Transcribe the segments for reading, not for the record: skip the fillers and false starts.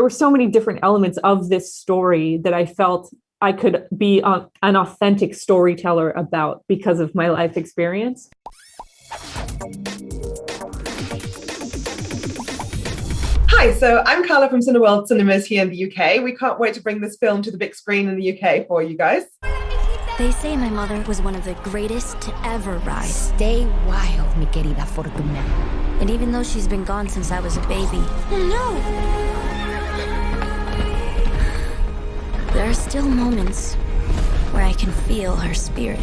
there were so many different elements of this story that I felt I could be an authentic storyteller about because of my life experience. Hi, so I'm Carla from Cineworld Cinemas here in the UK. We can't wait to bring this film to the big screen in the UK for you guys. They say my mother was one of the greatest to ever rise. Stay wild, mi querida Fortuna. And even though she's been gone since I was a baby, there are still moments where I can feel her spirit.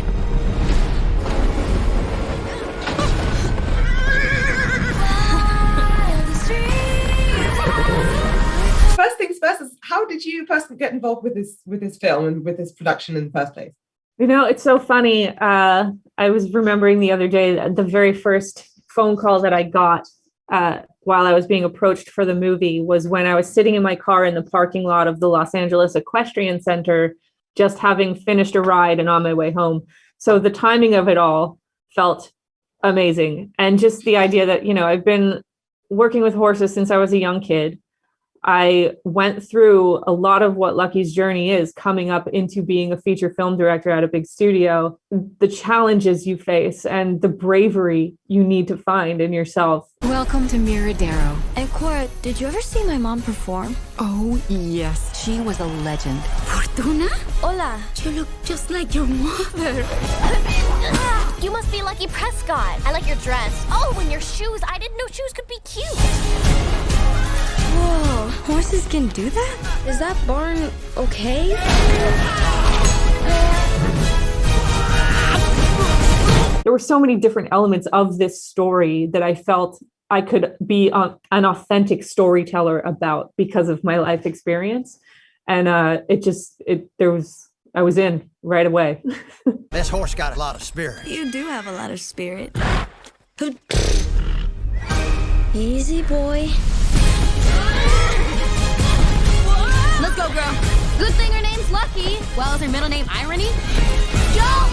First things first is, how did you first get involved with this film and with this production in the first place? You know, it's so funny. I was remembering the other day that the very first phone call that I got while I was being approached for the movie was when I was sitting in my car in the parking lot of the Los Angeles Equestrian Center, just having finished a ride and on my way home. So the timing of it all felt amazing. And just the idea that, you know, I've been working with horses since I was a young kid. I went through a lot of what Lucky's journey is coming up into being a feature film director at a big studio, the challenges you face and the bravery you need to find in yourself. Welcome to Miradero. And Cora, did you ever see my mom perform? Oh, yes. She was a legend. Fortuna? Hola. You look just like your mother. You must be Lucky Prescott. I like your dress. Oh, and your shoes. I didn't know shoes could be cute. Whoa, horses can do that? Is that barn okay? There were so many different elements of this story that I felt I could be an authentic storyteller about because of my life experience. And I was in right away. This horse got a lot of spirit. You do have a lot of spirit. Easy, boy. Let's go, girl. Good thing her name's Lucky. Well, is her middle name Irony? Jump!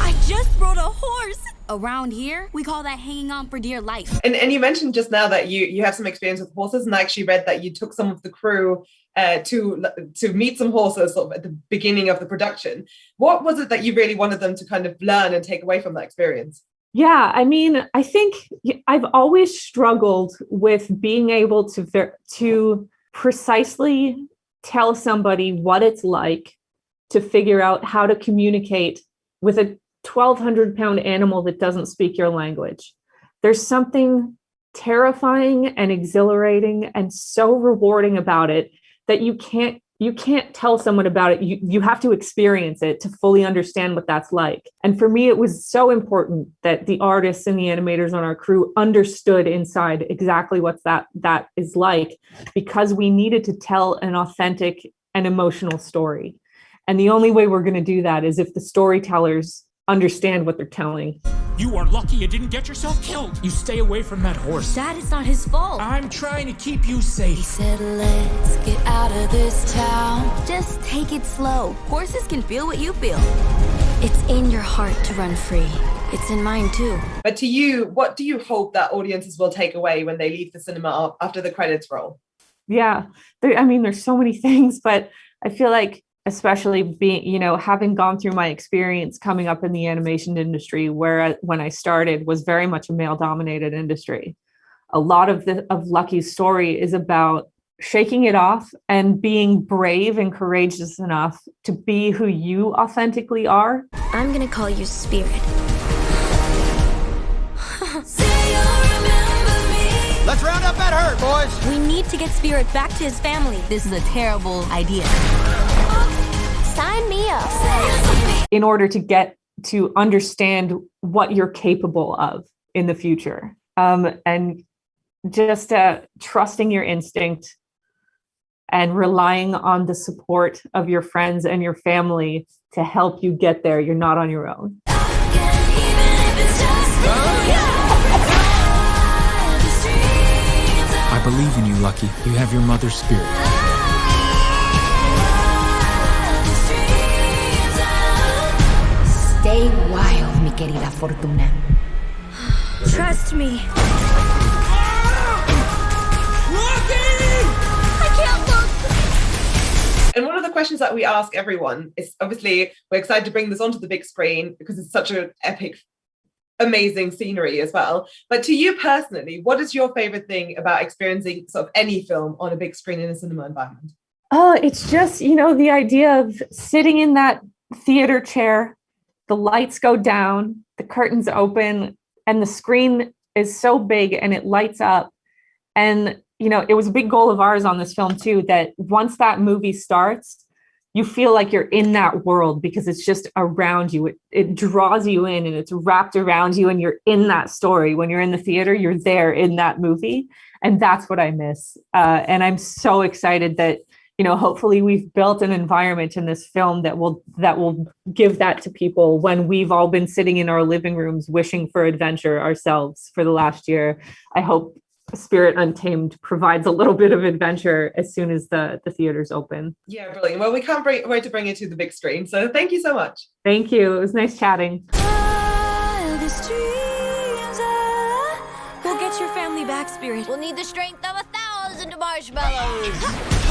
I just rode a horse. Around here, we call that hanging on for dear life. And you mentioned just now that you have some experience with horses, and I actually read that you took some of the crew to meet some horses sort of at the beginning of the production. What was it that you really wanted them to kind of learn and take away from that experience? Yeah, I mean, I think I've always struggled with being able to precisely tell somebody what it's like to figure out how to communicate with a 1,200-pound animal that doesn't speak your language. There's something terrifying and exhilarating and so rewarding about it that you can't tell someone about it. You have to experience it to fully understand what that's like. And for me, it was so important that the artists and the animators on our crew understood inside exactly what that is like, because we needed to tell an authentic and emotional story. And the only way we're going to do that is if the storytellers understand what they're telling. You are lucky you didn't get yourself killed. You stay away from that horse. Dad, it's not his fault. I'm trying to keep you safe. He said, let's get out of this town. Just take it slow. Horses can feel what you feel. It's in your heart to run free. It's in mine too. But to you, what do you hope that audiences will take away when they leave the cinema after the credits roll? Yeah, there's so many things, but I feel like, especially being, having gone through my experience coming up in the animation industry, where when I started was very much a male-dominated industry. A lot of Lucky's story is about shaking it off and being brave and courageous enough to be who you authentically are. I'm gonna call you Spirit. Let's round up that herd, boys. We need to get Spirit back to his family. This is a terrible idea. Sign me up. In order to get to understand what you're capable of in the future. And just trusting your instinct and relying on the support of your friends and your family to help you get there. You're not on your own. I believe in you, Lucky. You have your mother's spirit. Stay wild, mi querida Fortuna. Trust me. questions that we ask everyone is, obviously we're excited to bring this onto the big screen because it's such an epic, amazing scenery as well. But to you personally, what is your favorite thing about experiencing sort of any film on a big screen in a cinema environment? Oh, it's just, the idea of sitting in that theater chair, the lights go down, the curtains open, and the screen is so big and it lights up. And, it was a big goal of ours on this film too, that once that movie starts, you feel like you're in that world because it's just around you. It draws you in and it's wrapped around you and you're in that story. When you're in the theater, you're there in that movie. And that's what I miss. And I'm so excited that, hopefully we've built an environment in this film that will give that to people when we've all been sitting in our living rooms wishing for adventure ourselves for the last year. I hope Spirit Untamed provides a little bit of adventure as soon as the theaters open. Yeah, brilliant. Well, we can't wait to bring it to the big screen. So thank you so much. Thank you. It was nice chatting. We'll get your family back, Spirit. We'll need the strength of 1,000 marshmallows.